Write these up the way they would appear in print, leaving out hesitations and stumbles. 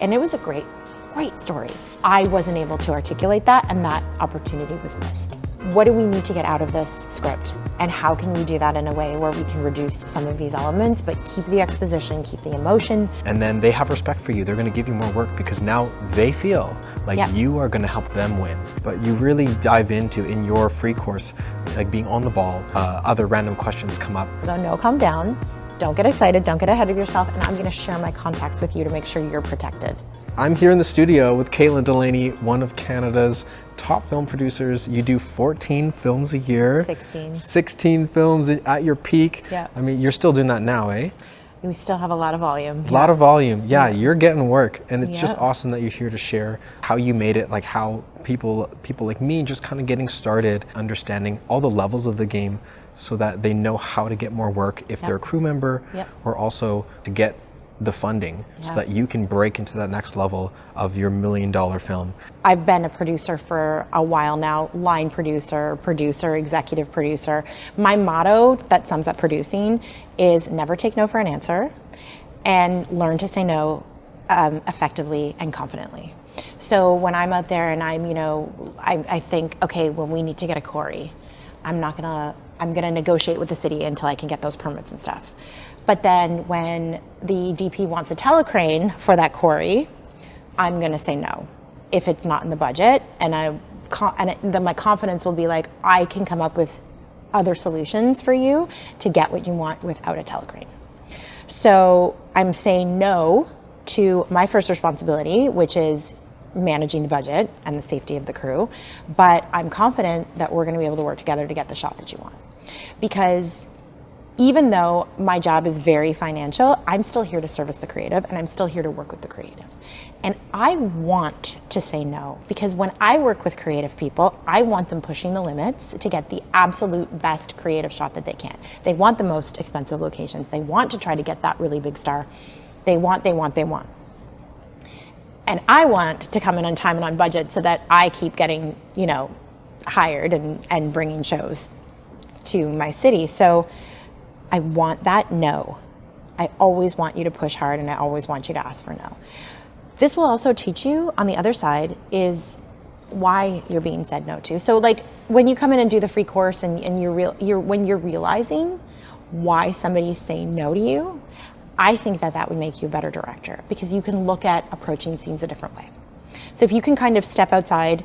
And it was a great story. I wasn't able to articulate that, and that opportunity was missed. What do we need to get out of this script? And how can we do that in a way where we can reduce some of these elements, but keep the exposition, keep the emotion? And then they have respect for you. They're gonna give you more work because now they feel like you are gonna help them win. But you really dive into, in your free course, like being on the ball, other random questions come up. So no, calm down. Don't get excited, don't get ahead of yourself, and I'm gonna share my contacts with you to make sure you're protected. I'm here in the studio with Caitlin Delaney, one of Canada's top film producers. You do 14 films a year. 16. 16 films at your peak. Yeah. I mean, you're still doing that now, eh? We still have a lot of volume. A lot of volume. Yeah, you're getting work. And it's just Yeah. awesome that you're here to share how you made it, like how people like me just kind of getting started, understanding all the levels of the game so that they know how to get more work if they're a crew member, or also to get the funding so that you can break into that next level of your $1 million film. I've been a producer for a while now, line producer, executive producer. My motto that sums up producing is never take no for an answer and learn to say no effectively and confidently. So when I'm out there and I'm, I think, okay, well, we need to get a quarry. I'm gonna negotiate with the city until I can get those permits and stuff. But then when the DP wants a telecrane for that quarry, I'm gonna say no if it's not in the budget, and then my confidence will be like, I can come up with other solutions for you to get what you want without a telecrane. So I'm saying no to my first responsibility, which is managing the budget and the safety of the crew, but I'm confident that we're gonna be able to work together to get the shot that you want. Because even though my job is very financial, I'm still here to service the creative, and I'm still here to work with the creative. And I want to say no, because when I work with creative people, I want them pushing the limits to get the absolute best creative shot that they can. They want the most expensive locations. They want to try to get that really big star. They want. And I want to come in on time and on budget so that I keep getting, hired and bringing shows to my city. So I want that no. I always want you to push hard, and I always want you to ask for no. This will also teach you on the other side is why you're being said no to. So like when you come in and do the free course and when you're realizing why somebody's saying no to you, I think that would make you a better director, because you can look at approaching scenes a different way. So if you can kind of step outside,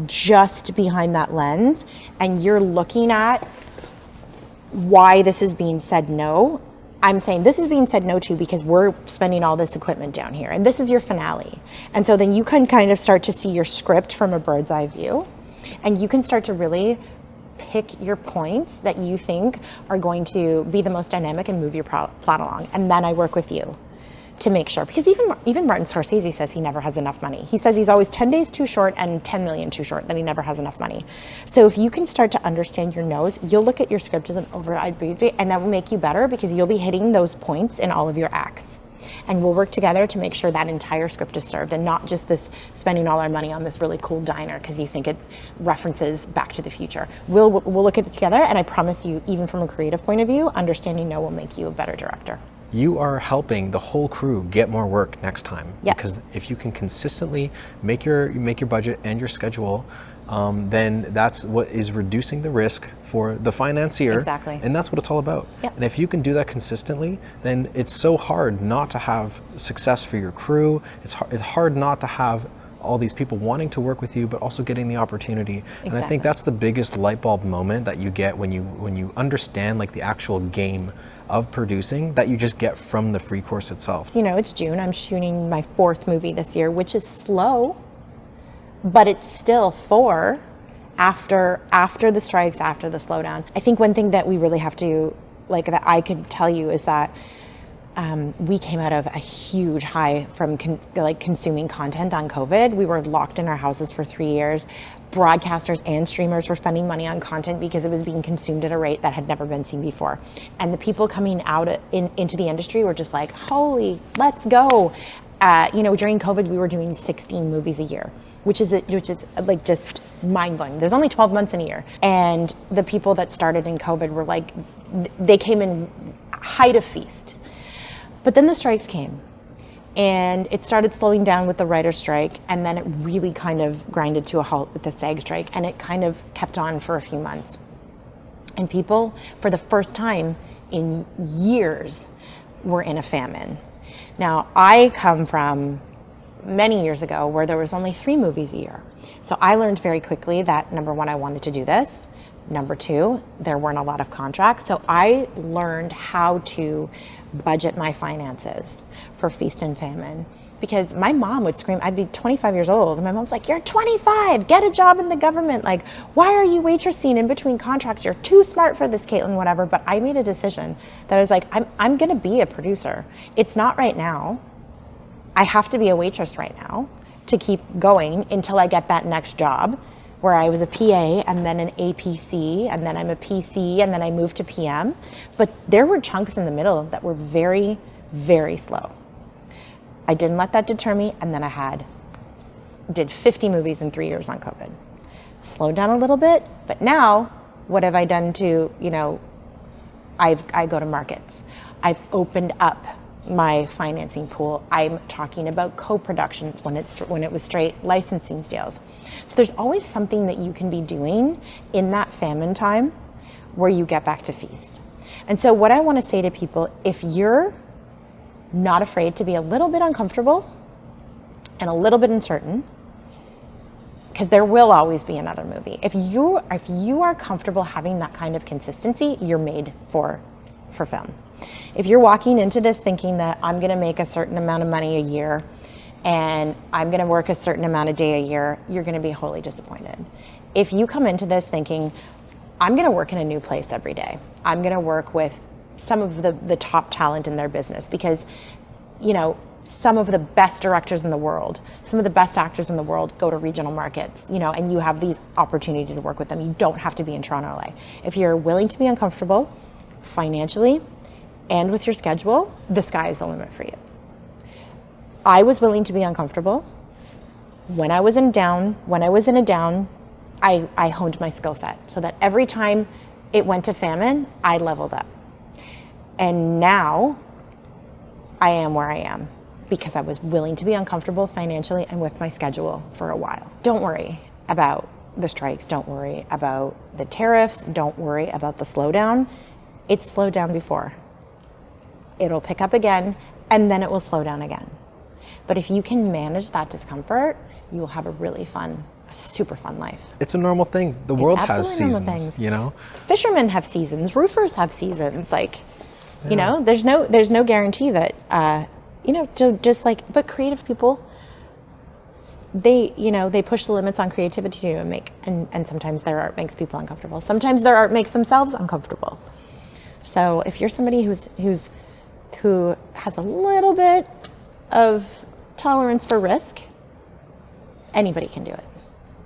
just behind that lens, and you're looking at why this is being said no, I'm saying this is being said no to because we're spending all this equipment down here, and this is your finale. And so then you can kind of start to see your script from a bird's eye view, and you can start to really pick your points that you think are going to be the most dynamic and move your plot along. And then I work with you to make sure, because even Martin Scorsese says he never has enough money. He says he's always 10 days too short and 10 million too short, then he never has enough money. So if you can start to understand your no's, you'll look at your script as an override, and that will make you better, because you'll be hitting those points in all of your acts. And we'll work together to make sure that entire script is served, and not just this spending all our money on this really cool diner because you think it references Back to the Future. We'll look at it together, and I promise you, even from a creative point of view, understanding no will make you a better director. You are helping the whole crew get more work next time. Because if you can consistently make your budget and your schedule, then that's what is reducing the risk for the financier. Exactly. And that's what it's all about. And if you can do that consistently, then it's so hard not to have success for your crew. It's hard not to have all these people wanting to work with you, but also getting the opportunity. And I think that's the biggest light bulb moment that you get when you understand like the actual game of producing that you just get from the free course itself. It's June. I'm shooting my 4th movie this year, which is slow, but it's still 4 after the strikes, after the slowdown. I think one thing that we really have to, that I could tell you is that we came out of a huge high from consuming content on COVID. We were locked in our houses for 3 years. Broadcasters and streamers were spending money on content because it was being consumed at a rate that had never been seen before. And the people coming out into the industry were just like, holy, let's go. During COVID, we were doing 16 movies a year, which is like just mind blowing. There's only 12 months in a year. And the people that started in COVID were like, they came in height of feast. But then the strikes came. And it started slowing down with the writer's strike, and then it really kind of grinded to a halt with the SAG strike, and it kind of kept on for a few months. And people, for the first time in years, were in a famine. Now, I come from many years ago where there was only 3 movies a year. So I learned very quickly that, number one, I wanted to do this. Number two, there weren't a lot of contracts. So I learned how to budget my finances for feast and famine. Because my mom would scream, I'd be 25 years old, and my mom's like, you're 25, get a job in the government. Like, why are you waitressing in between contracts? You're too smart for this, Caitlin, whatever. But I made a decision that I was like, I'm gonna be a producer. It's not right now. I have to be a waitress right now to keep going until I get that next job where I was a PA and then an APC and then I'm a PC and then I moved to PM. But there were chunks in the middle that were very, very slow. I didn't let that deter me, and then I did 50 movies in 3 years on COVID. Slowed down a little bit, but now what have I done to, I go to markets. I've opened up my financing pool. I'm talking about co-productions when it was straight licensing deals. So there's always something that you can be doing in that famine time where you get back to feast. And so what I want to say to people, if you're not afraid to be a little bit uncomfortable and a little bit uncertain, because there will always be another movie. If you are comfortable having that kind of consistency, you're made for film. If you're walking into this thinking that I'm going to make a certain amount of money a year and I'm going to work a certain amount of day a year, you're going to be wholly disappointed. If you come into this thinking, I'm going to work in a new place every day, I'm going to work with some of the top talent in their business, because, some of the best directors in the world, some of the best actors in the world go to regional markets, and you have these opportunities to work with them. You don't have to be in Toronto, LA. If you're willing to be uncomfortable financially and with your schedule, the sky is the limit for you. I was willing to be uncomfortable. When I was in a down, I honed my skill set so that every time it went to famine, I leveled up. And now I am where I am because I was willing to be uncomfortable financially and with my schedule for a while. Don't worry about the strikes. Don't worry about the tariffs. Don't worry about the slowdown. It's slowed down before. It'll pick up again, and then it will slow down again. But if you can manage that discomfort, you will have a super fun life. It's a normal thing. The world has seasons, Fishermen have seasons. Roofers have seasons. There's no guarantee that, but creative people, they push the limits on creativity and sometimes their art makes people uncomfortable. Sometimes their art makes themselves uncomfortable. So if you're somebody who has a little bit of tolerance for risk, anybody can do it.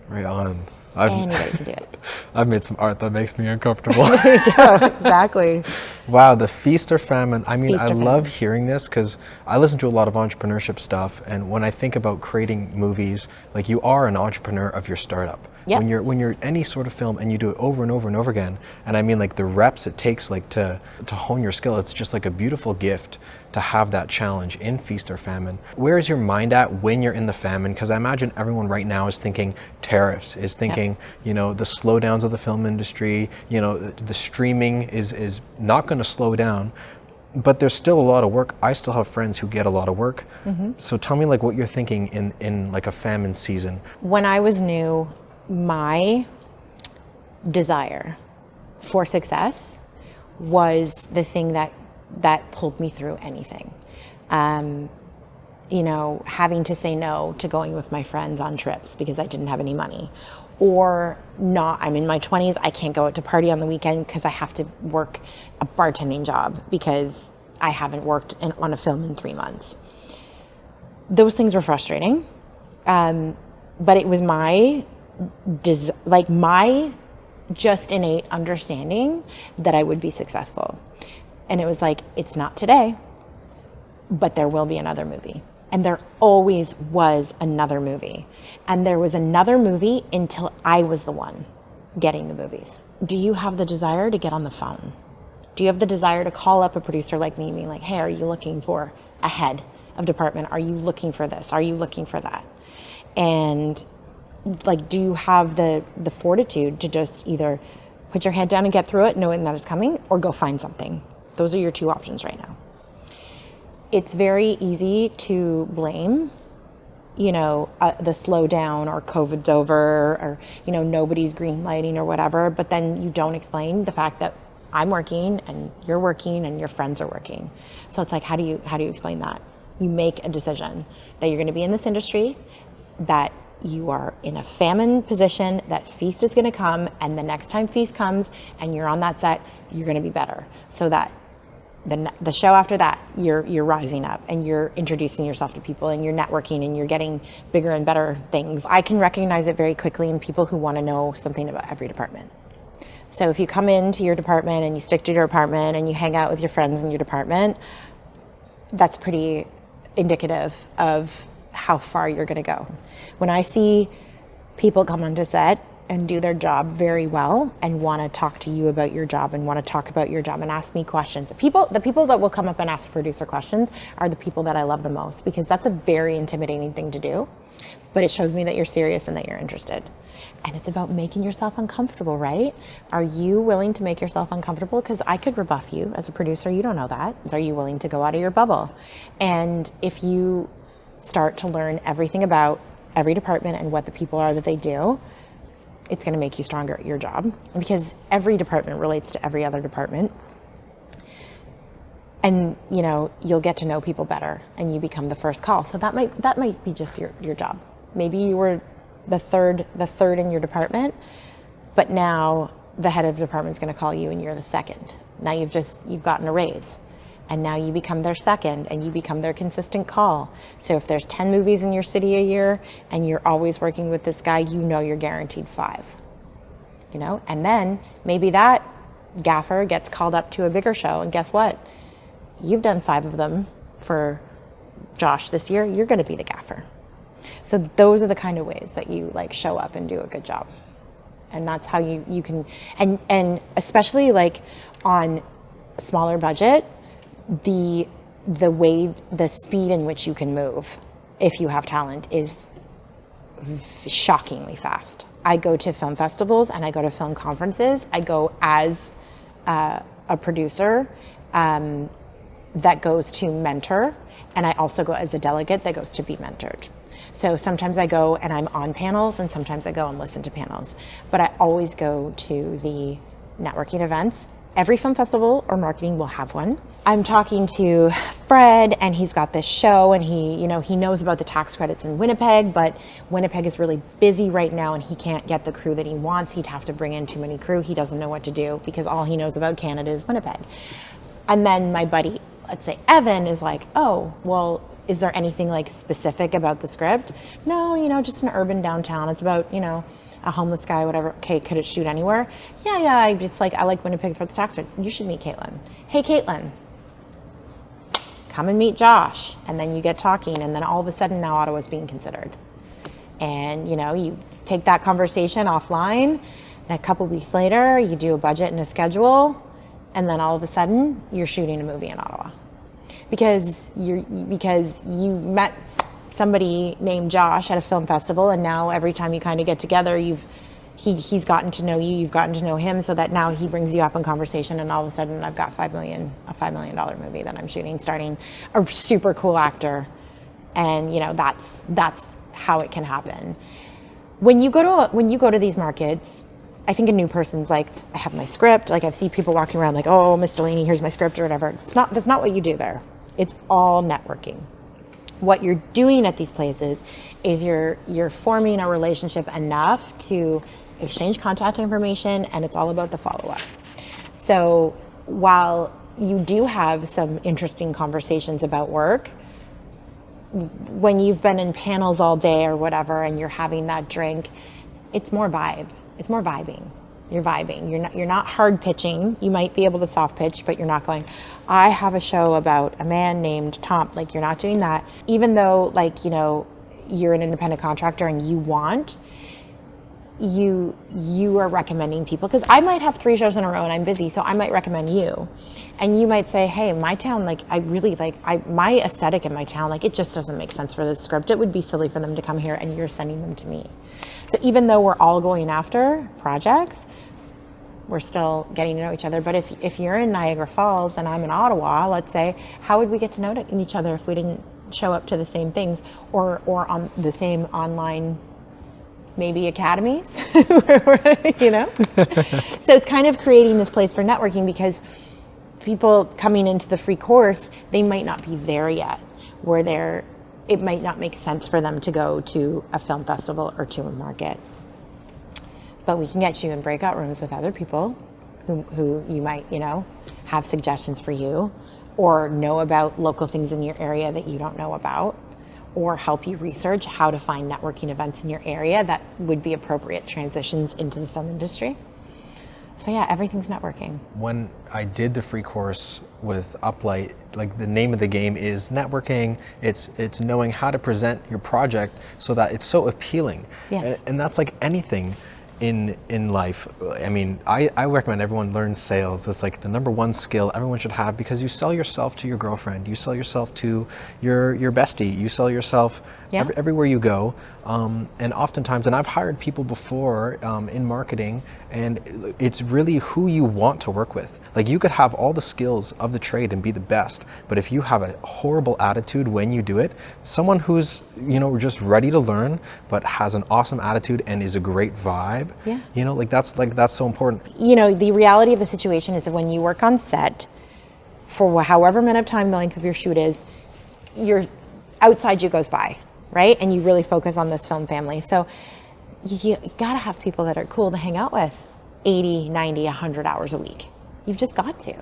Right on. Anybody can do it. I've made some art that makes me uncomfortable. There you go, exactly. Wow, the feast or famine. I love hearing this because I listen to a lot of entrepreneurship stuff, and when I think about creating movies, like, you are an entrepreneur of your startup. Yep. When you're any sort of film and you do it over and over and over again, and the reps it takes to hone your skill, it's just like a beautiful gift to have that challenge in feast or famine. Where is your mind at when you're in the famine? Because I imagine everyone right now is thinking tariffs, is thinking, the slowdowns of the film industry, the streaming is not going to slow down, but there's still a lot of work. I still have friends who get a lot of work. Mm-hmm. So tell me what you're thinking in like a famine season. When I was new, my desire for success was the thing that pulled me through anything. Having to say no to going with my friends on trips because I didn't have any money, or not, I'm in my 20s, I can't go out to party on the weekend because I have to work a bartending job because I haven't worked on a film in 3 months. Those things were frustrating, but it was my just innate understanding that I would be successful. And it was like, it's not today, but there will be another movie. And there always was another movie. And there was another movie until I was the one getting the movies. Do you have the desire to get on the phone? Do you have the desire to call up a producer like me and be like, hey, are you looking for a head of department, are you looking for this? Are you looking for that? And like, do you have the fortitude to just either put your head down and get through it knowing that it's coming, or go find something? Those are your two options right now. It's very easy to blame, the slowdown, or COVID's over, or, nobody's green lighting or whatever, but then you don't explain the fact that I'm working and you're working and your friends are working. So it's like, how do you explain that? You make a decision that you're going to be in this industry, that you are in a famine position, that feast is going to come, and the next time feast comes and you're on that set, you're going to be better. So that the show after that, you're rising up and you're introducing yourself to people and you're networking and you're getting bigger and better things. I can recognize it very quickly in people who want to know something about every department. So if you come into your department and you stick to your department and you hang out with your friends in your department, that's pretty indicative of how far you're going to go. When I see people come onto set and do their job very well and want to talk to you about your job and want to talk about your job and ask me questions, the people that will come up and ask the producer questions are the people that I love the most, because that's a very intimidating thing to do, but it shows me that you're serious and that you're interested. And it's about making yourself uncomfortable, right? Are you willing to make yourself uncomfortable? Because I could rebuff you as a producer. You don't know that. Are you willing to go out of your bubble? And if you start to learn everything about every department and what the people are that they do, it's going to make you stronger at your job, because every department relates to every other department. And you'll get to know people better and you become the first call. So that might be just your job. Maybe you were the third in your department, but now the head of the department is going to call you and you're the second. Now you've gotten a raise, and now you become their second and you become their consistent call. So if there's 10 movies in your city a year and you're always working with this guy, you're guaranteed 5. And then maybe that gaffer gets called up to a bigger show, and guess what? You've done 5 of them for Josh this year. You're going to be the gaffer. So those are the kind of ways that you show up and do a good job. And that's how you can, and especially on a smaller budget, the speed in which you can move if you have talent is shockingly fast. I go to film festivals and I go to film conferences. I go as a producer that goes to mentor, and I also go as a delegate that goes to be mentored. So sometimes I go and I'm on panels, and sometimes I go and listen to panels. But I always go to the networking events. Every film festival or marketing will have one. I'm talking to Fred, and he's got this show, and he knows about the tax credits in Winnipeg, but Winnipeg is really busy right now and he can't get the crew that he wants. He'd have to bring in too many crew. He doesn't know what to do because all he knows about Canada is Winnipeg. And then my buddy, let's say Evan, is like, oh, well, is there anything specific about the script? No, just an urban downtown. It's about, a homeless guy, whatever. Okay, could it shoot anywhere? Yeah, I like Winnipeg for the tax rates. You should meet Caitlin. Hey, Caitlin, come and meet Josh. And then you get talking, and then all of a sudden now Ottawa's being considered. And, you take that conversation offline, and a couple weeks later, you do a budget and a schedule, and then all of a sudden, you're shooting a movie in Ottawa. Because you met somebody named Josh at a film festival, and now every time you kind of get together, he's gotten to know you, you've gotten to know him, so that now he brings you up in conversation, and all of a sudden I've got a $5 million movie that I'm shooting, starting a super cool actor, and that's how it can happen. When you go to these markets, I think a new person's I have my script. I've seen people walking around oh, Miss Delaney, here's my script or whatever. That's not what you do there. It's all networking. What you're doing at these places is you're forming a relationship enough to exchange contact information, and it's all about the follow-up. So while you do have some interesting conversations about work, when you've been in panels all day or whatever and you're having that drink, it's more vibe. It's more vibing. You're vibing. You're not hard pitching. You might be able to soft pitch, but you're not going, I have a show about a man named Tom. You're not doing that. Even though you're an independent contractor and you want you are recommending people, because I might have 3 shows in a row and I'm busy, so I might recommend you, and you might say, hey, my town, like, I really like, my aesthetic in my town, like, it just doesn't make sense for this script. It would be silly for them to come here, and you're sending them to me. So even though we're all going after projects, we're still getting to know each other. But if you're in Niagara Falls and I'm in Ottawa, let's say, how would we get to know each other if we didn't show up to the same things, or on the same online, maybe academies, you know? So it's kind of creating this place for networking, because people coming into the free course, they might not be there yet, where it might not make sense for them to go to a film festival or to a market. But we can get you in breakout rooms with other people who you might, you know, have suggestions for you, or know about local things in your area that you don't know about, or help you research how to find networking events in your area that would be appropriate transitions into the film industry. So yeah, everything's networking. When I did the free course with Uplight, like, the name of the game is networking. It's knowing how to present your project so that it's so appealing. Yes. And that's like anything in life. I mean, I recommend everyone learn sales. It's like the #1 skill everyone should have, because you sell yourself to your girlfriend, you sell yourself to your bestie, you sell yourself everywhere you go. And oftentimes, and I've hired people before in marketing, and it's really who you want to work with. Like, you could have all the skills of the trade and be the best, but if you have a horrible attitude when you do it, someone who's, you know, just ready to learn but has an awesome attitude and is a great vibe, you know, that's so important. You know, the reality of the situation is that when you work on set for however amount of time the length of your shoot is, your outside you goes by, right? And you really focus on this film family. So you gotta have people that are cool to hang out with 80, 90, 100 hours a week. You've just got to.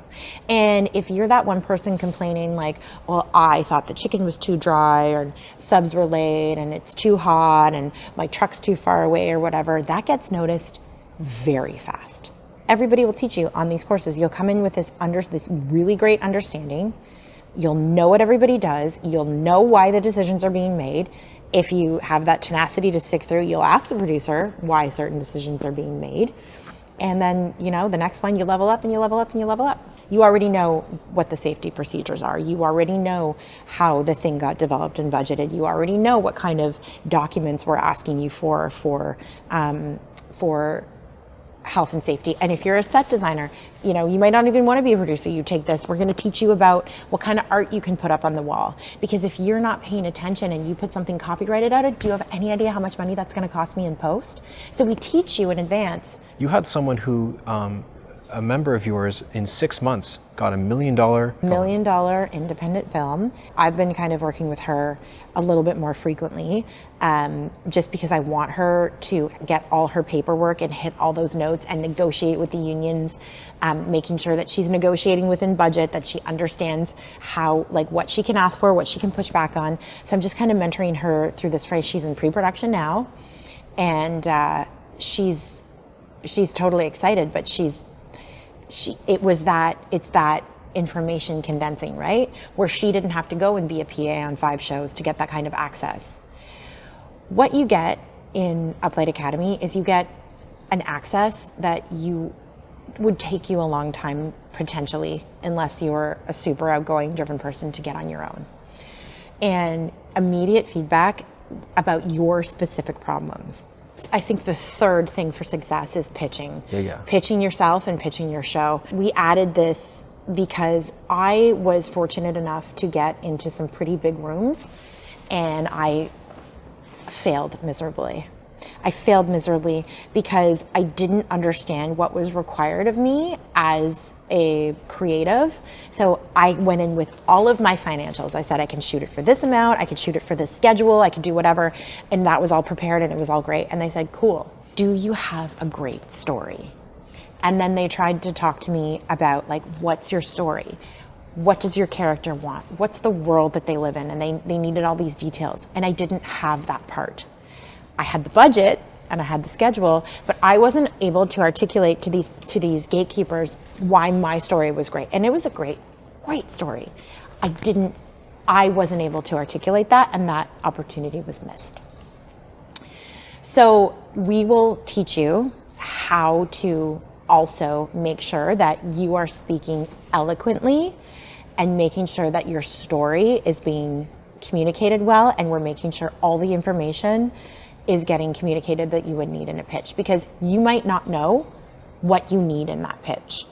And if you're that one person complaining, like, well, I thought the chicken was too dry, or subs were late, and it's too hot, and my truck's too far away, or whatever, that gets noticed very fast. Everybody will teach you on these courses. You'll come in with this really great understanding. You'll know what everybody does. You'll know why the decisions are being made. If you have that tenacity to stick through, you'll ask the producer why certain decisions are being made. And then, you know, the next one, you level up and you level up and you level up. You already know what the safety procedures are. You already know how the thing got developed and budgeted. You already know what kind of documents we're asking you for health and safety. And if you're a set designer, you know, you might not even want to be a producer. You take this, we're going to teach you about what kind of art you can put up on the wall. Because if you're not paying attention and you put something copyrighted out, do you have any idea how much money that's going to cost me in post? So we teach you in advance. You had someone who, a member of yours, in 6 months got $1 million independent film. I've been kind of working with her a little bit more frequently, just because I want her to get all her paperwork and hit all those notes and negotiate with the unions, making sure that she's negotiating within budget, that she understands how, like, what she can ask for, what she can push back on. So I'm just kind of mentoring her through this phase. She's in pre-production now, and she's totally excited, but it's that information condensing, right? Where she didn't have to go and be a PA on 5 shows to get that kind of access. What you get in Uplight Academy is you get an access that you would take you a long time, potentially, unless you're a super outgoing, driven person, to get on your own. And immediate feedback about your specific problems. I think the third thing for success is pitching. Pitching yourself and pitching your show. We added this because I was fortunate enough to get into some pretty big rooms, and I failed miserably. I failed miserably because I didn't understand what was required of me as a creative. So I went in with all of my financials. I said, I can shoot it for this amount, I could shoot it for this schedule, I could do whatever. And that was all prepared and it was all great. And they said, cool, do you have a great story? And then they tried to talk to me about, like, what's your story? What does your character want? What's the world that they live in? And they needed all these details. And I didn't have that part. I had the budget and I had the schedule, but I wasn't able to articulate to these gatekeepers why my story was great. And it was a great story. I wasn't able to articulate that, and that opportunity was missed. So we will teach you how to also make sure that you are speaking eloquently and making sure that your story is being communicated well, and we're making sure all the information is getting communicated that you would need in a pitch, because you might not know what you need in that pitch.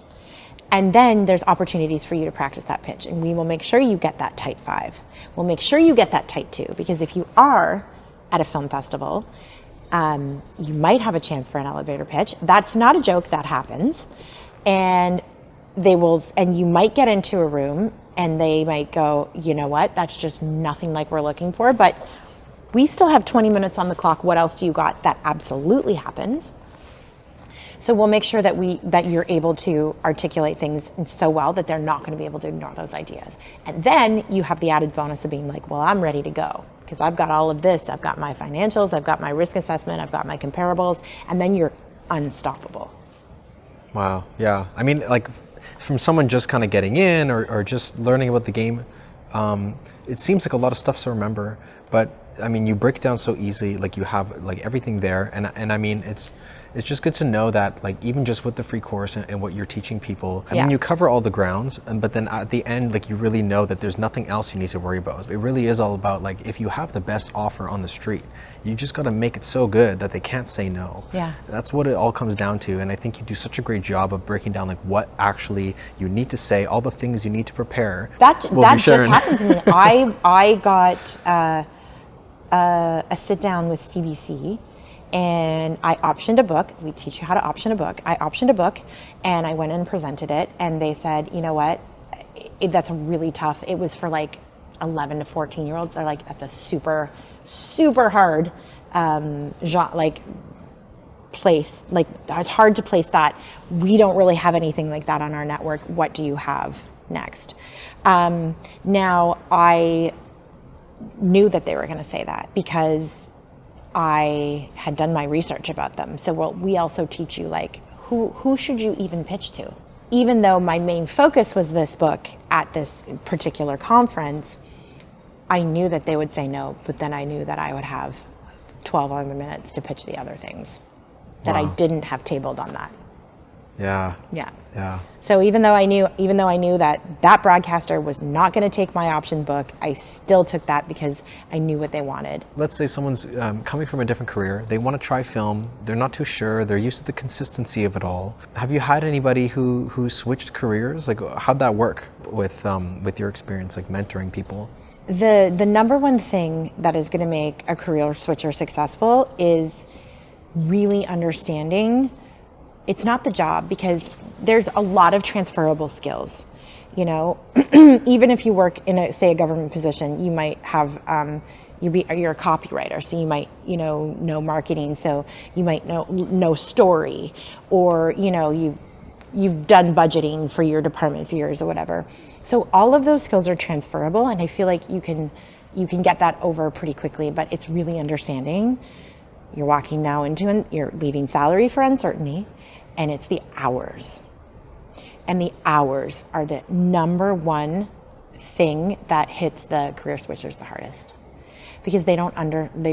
And then there's opportunities for you to practice that pitch, and we will make sure you get that tight 5. We'll make sure you get that tight 2, because if you are at a film festival, you might have a chance for an elevator pitch. That's not a joke, that happens. And you might get into a room and they might go, you know what, that's just nothing like we're looking for, but we still have 20 minutes on the clock. What else do you got? That absolutely happens. So we'll make sure that you're able to articulate things so well that they're not going to be able to ignore those ideas. And then you have the added bonus of being like, well, I'm ready to go because I've got all of this. I've got my financials, I've got my risk assessment, I've got my comparables, and then you're unstoppable. Wow. Yeah. I mean, like from someone just kind of getting in or just learning about the game, it seems like a lot of stuff to remember, but I mean, you break it down so easily, like you have like everything there. And I mean, it's just good to know that like even just with the free course and what you're teaching people, I mean, you cover all the grounds, but then at the end, like you really know that there's nothing else you need to worry about. It really is all about like, if you have the best offer on the street, you just got to make it so good that they can't say no. Yeah. That's what it all comes down to. And I think you do such a great job of breaking down like what actually you need to say, all the things you need to prepare. That just happened to me. I got a sit down with CBC, and I optioned a book. We teach you how to option a book. I optioned a book and I went and presented it, and they said, you know what, that's really tough. It was for like 11 to 14 year olds. They're like, that's a super, super hard place. Like, it's hard to place that. We don't really have anything like that on our network. What do you have next? Now, I knew that they were going to say that because I had done my research about them. So we also teach you like who should you even pitch to? Even though my main focus was this book at this particular conference, I knew that they would say no, but then I knew that I would have 12 other minutes to pitch the other things that I didn't have tabled on that. Yeah. Yeah. Yeah. So even though I knew that broadcaster was not going to take my option book, I still took that because I knew what they wanted. Let's say someone's coming from a different career. They want to try film. They're not too sure. They're used to the consistency of it all. Have you had anybody who switched careers? Like, how'd that work with your experience, like mentoring people? The number one thing that is going to make a career switcher successful is really understanding it's not the job, because there's a lot of transferable skills. You know, even if you work in a government position, you might have, you're a copywriter, so you might, know marketing, so you might know story, or, you've done budgeting for your department for years or whatever. So all of those skills are transferable, and I feel like you can get that over pretty quickly, but it's really understanding. You're walking now you're leaving salary for uncertainty, and it's the hours. And the hours are the number one thing that hits the career switchers the hardest, because they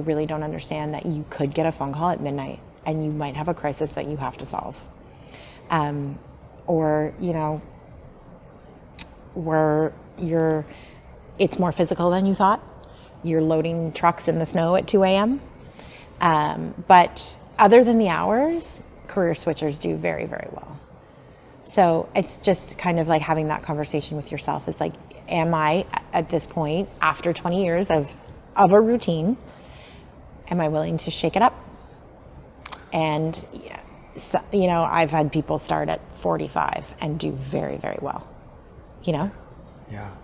really don't understand that you could get a phone call at midnight and you might have a crisis that you have to solve. Or, where it's more physical than you thought. You're loading trucks in the snow at 2 a.m. But other than the hours, career switchers do very, very well. So it's just kind of like having that conversation with yourself. It's like, am I at this point, after 20 years of a routine, am I willing to shake it up? And, I've had people start at 45 and do very, very well, Yeah,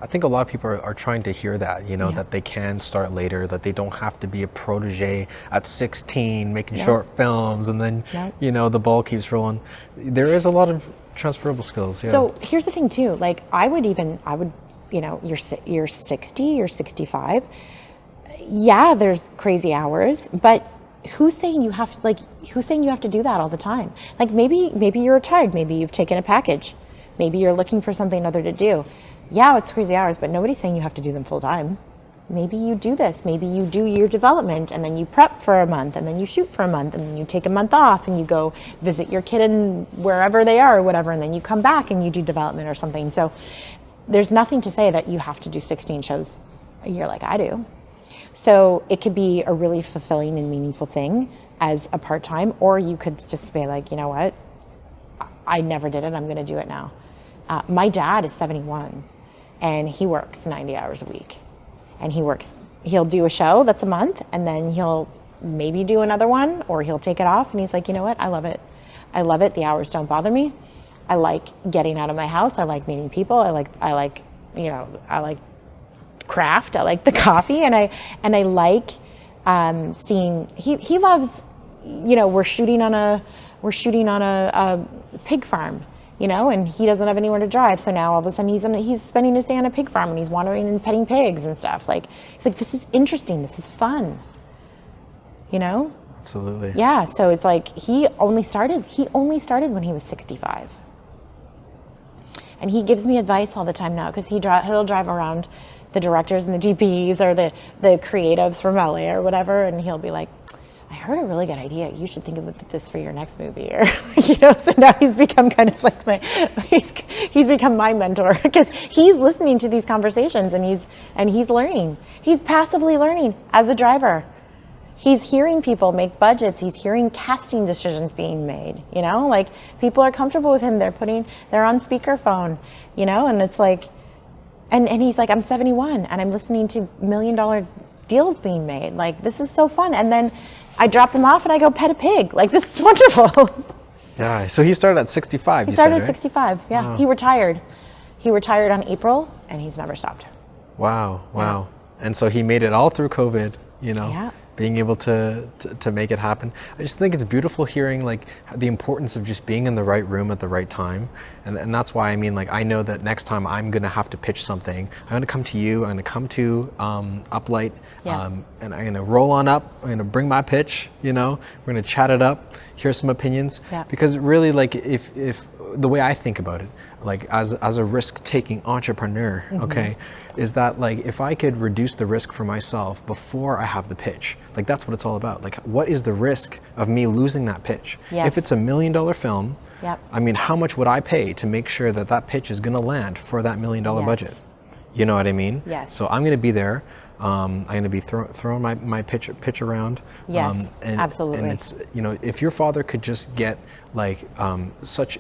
I think a lot of people are trying to hear that, that they can start later, that they don't have to be a protege at 16 making short films and then, the ball keeps rolling. There is a lot of transferable skills. Yeah. So here's the thing too, like I would, you're 60, you're 65. Yeah, there's crazy hours, but who's saying you have to do that all the time? Like maybe you're retired, maybe you've taken a package, maybe you're looking for something other to do. Yeah, it's crazy hours, but nobody's saying you have to do them full time. maybe you do this. Maybe you do your development and then you prep for a month and then you shoot for a month and then you take a month off and you go visit your kid in wherever they are or whatever, and then you come back and you do development or something. So there's nothing to say that you have to do 16 shows a year like I do. So it could be a really fulfilling and meaningful thing as a part-time, or you could just be like, you know what, I never did it, I'm gonna do it now. My dad is 71 and he works 90 hours a week. And he'll do a show that's a month and then he'll maybe do another one, or he'll take it off, and he's like, you know what, I love it. I love it, the hours don't bother me. I like getting out of my house, I like meeting people, I like craft, I like the coffee, and I like seeing, he loves, you know, we're shooting on a pig farm, you know, and he doesn't have anywhere to drive. So now all of a sudden he's spending his day on a pig farm and he's wandering and petting pigs and stuff. Like, he's like, this is interesting. This is fun. You know? Absolutely. Yeah. So it's like, he only started when he was 65. And he gives me advice all the time now, because he'll drive around the directors and the DPs or the creatives from LA or whatever. And he'll be like, I heard a really good idea. You should think of this for your next movie, or you know. So now he's become kind of like he's become my mentor, because he's listening to these conversations and he's learning. He's passively learning as a driver. He's hearing people make budgets. He's hearing casting decisions being made. You know, like people are comfortable with him. They're on speakerphone. You know, and it's like, and he's like, I'm 71 and I'm listening to $1 million deals being made. Like, this is so fun. And then I drop him off and I go pet a pig. Like, this is wonderful. Yeah. So he started at 65. He started at right? 65. Yeah. Wow. He retired. He retired on April, and he's never stopped. Wow. Wow. Yeah. And so he made it all through COVID, you know, yeah. being able to make it happen. I just think it's beautiful hearing like the importance of just being in the right room at the right time. And that's why, I mean, like, I know that next time I'm going to have to pitch something, I'm going to come to you, I'm going to come to Uplight, yeah. And I'm going to roll on up, I'm going to bring my pitch, you know, we're going to chat it up, hear some opinions. Yeah. Because really, like, if the way I think about it, like as a risk-taking entrepreneur, mm-hmm. okay, is that like if I could reduce the risk for myself before I have the pitch, like that's what it's all about. Like, what is the risk of me losing that pitch? Yes. If it's $1 million film, yep. I mean, how much would I pay to make sure that that pitch is going to land for that $1 million yes. budget? You know what I mean? Yes. So I'm going to be there. I'm going to be throwing my pitch around. Yes, absolutely. And it's, you know, if your father could just get like such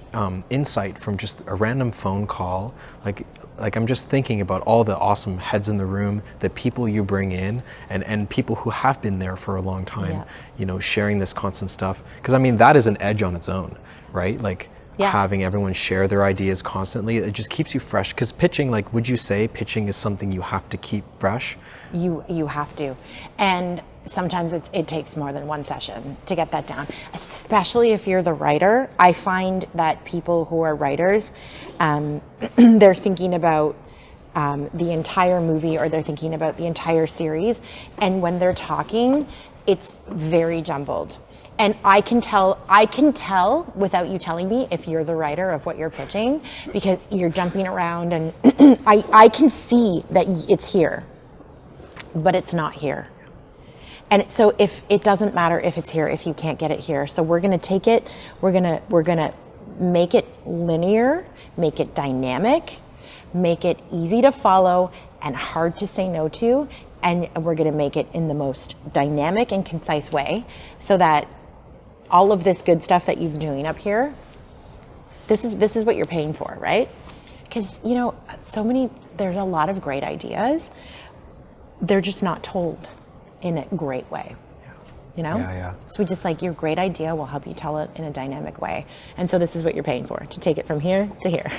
insight from just a random phone call, like I'm just thinking about all the awesome heads in the room, the people you bring in, and people who have been there for a long time, yeah. you know, sharing this constant stuff. Because I mean, that is an edge on its own, right? Like, yeah. having everyone share their ideas constantly, it just keeps you fresh. Because pitching, like, would you say pitching is something you have to keep fresh? You have to. And sometimes it takes more than one session to get that down, especially if you're the writer. I find that people who are writers, they're thinking about the entire movie, or they're thinking about the entire series. And when they're talking, it's very jumbled. And I can tell without you telling me if you're the writer of what you're pitching, because you're jumping around, and I can see that it's here, but it's not here. And so if it doesn't matter if it's here, if you can't get it here. So we're going to take it, we're going to make it linear, make it dynamic, make it easy to follow and hard to say no to. And we're going to make it in the most dynamic and concise way, so that all of this good stuff that you're doing up here, this is what you're paying for, right? Because, you know, there's a lot of great ideas. They're just not told in a great way, you know? Yeah. So we just like, your great idea will help you tell it in a dynamic way. And so this is what you're paying for, to take it from here to here.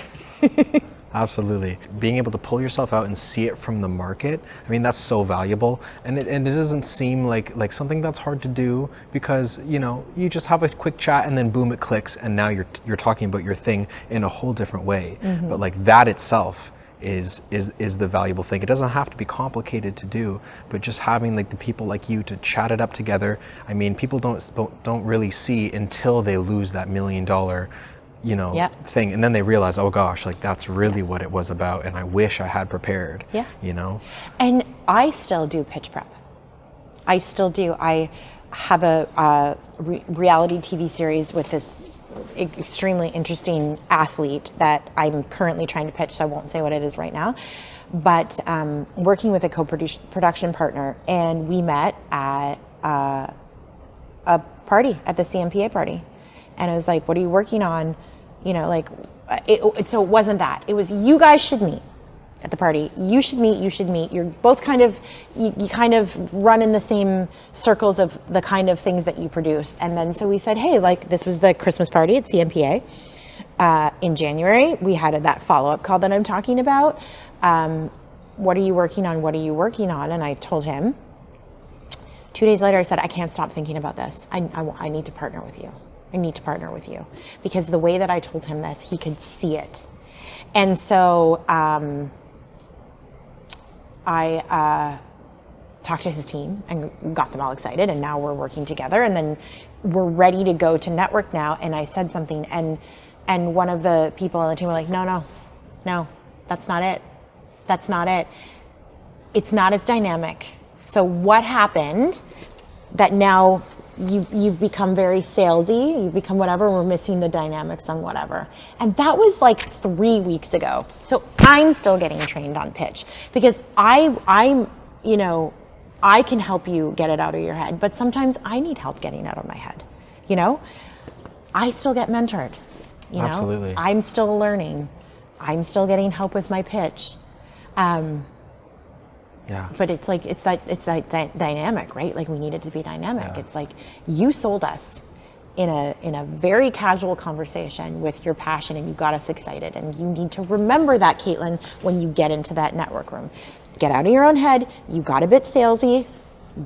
Absolutely. Being able to pull yourself out and see it from the market, I mean, that's so valuable. And it doesn't seem like something that's hard to do, because, you know, you just have a quick chat and then boom, it clicks, and now you're talking about your thing in a whole different way. Mm-hmm. But like that itself is the valuable thing. It doesn't have to be complicated to do, but just having like the people like you to chat it up together. I mean, people don't really see until they lose that $1 million, you know, yep. thing, and then they realize, oh gosh, like that's really what it was about, and I wish I had prepared. Yeah. You know. And I still do pitch prep. I still do. I have a reality TV series with this extremely interesting athlete that I'm currently trying to pitch, so I won't say what it is right now. But working with a co-production partner, and we met at a party, at the CMPA party. And I was like, what are you working on? You know, like, so it wasn't that. It was, you guys should meet at the party. You should meet. You're both kind of, you kind of run in the same circles of the kind of things that you produce. And then so we said, hey, like, this was the Christmas party at CMPA. In January, we had that follow-up call that I'm talking about. What are you working on? What are you working on? And I told him. 2 days later, I said, I can't stop thinking about this. I need to partner with you. I need to partner with you. Because the way that I told him this, he could see it. And so I talked to his team and got them all excited, and now we're working together, and then we're ready to go to network now. And I said something, and one of the people on the team were like, no, that's not it. That's not it. It's not as dynamic. So what happened that now you've become very salesy, you've become whatever, we're missing the dynamics on whatever. And that was like 3 weeks ago. So I'm still getting trained on pitch because I'm, you know, I can help you get it out of your head, but sometimes I need help getting out of my head. You know, I still get mentored, you know, Absolutely. I'm still learning. I'm still getting help with my pitch. Yeah. But it's that dynamic, right? Like we need it to be dynamic. Yeah. It's like you sold us in a very casual conversation with your passion, and you got us excited. And you need to remember that, Caitlin, when you get into that network room. Get out of your own head. You got a bit salesy.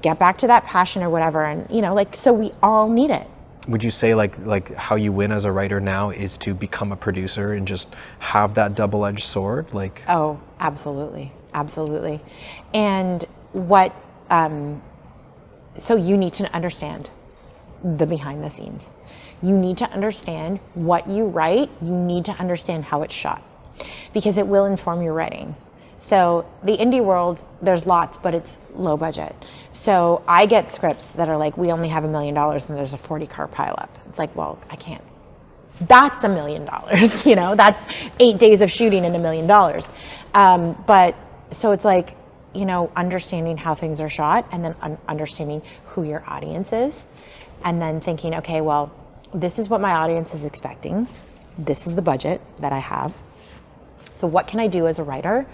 Get back to that passion or whatever. And you know, like, so we all need it. Would you say like how you win as a writer now is to become a producer and just have that double-edged sword? Like, oh, absolutely. Absolutely. And what, so you need to understand the behind the scenes. You need to understand what you write. You need to understand how it's shot because it will inform your writing. So the indie world, there's lots, but it's low budget. So I get scripts that are like, we only have $1 million and there's a 40-car pileup. It's like, well, I can't. That's $1 million, you know, that's 8 days of shooting and $1 million. But so it's like, you know, understanding how things are shot and then understanding who your audience is and then thinking, okay, well, this is what my audience is expecting. This is the budget that I have. So what can I do as a writer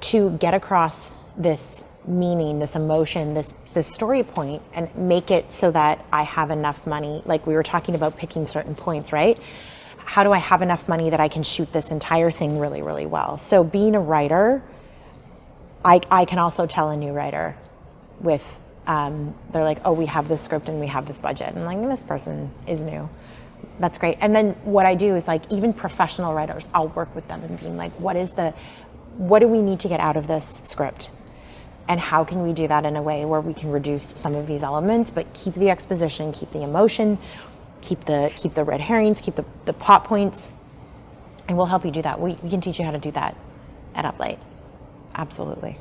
to get across this meaning, this emotion, this story point and make it so that I have enough money? Like we were talking about picking certain points, right? How do I have enough money that I can shoot this entire thing really, really well? So being a writer, I can also tell a new writer with, they're like, oh, we have this script and we have this budget. And I'm like, this person is new. That's great. And then what I do is like, even professional writers, I'll work with them and being like, what do we need to get out of this script? And how can we do that in a way where we can reduce some of these elements, but keep the exposition, keep the emotion, keep the red herrings, keep the plot points, and we'll help you do that. We can teach you how to do that at Uplight. Absolutely.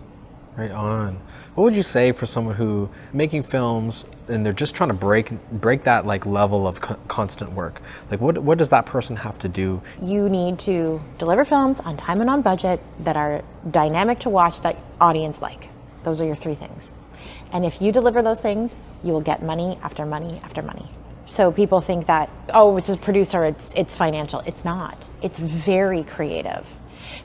Right on. What would you say for someone who making films and they're just trying to break that like level of constant work? Like what does that person have to do? You need to deliver films on time and on budget that are dynamic to watch, that audience like. Those are your 3 things. And if you deliver those things, you will get money after money after money. So people think that, oh, it's a producer, it's financial. It's not. It's very creative.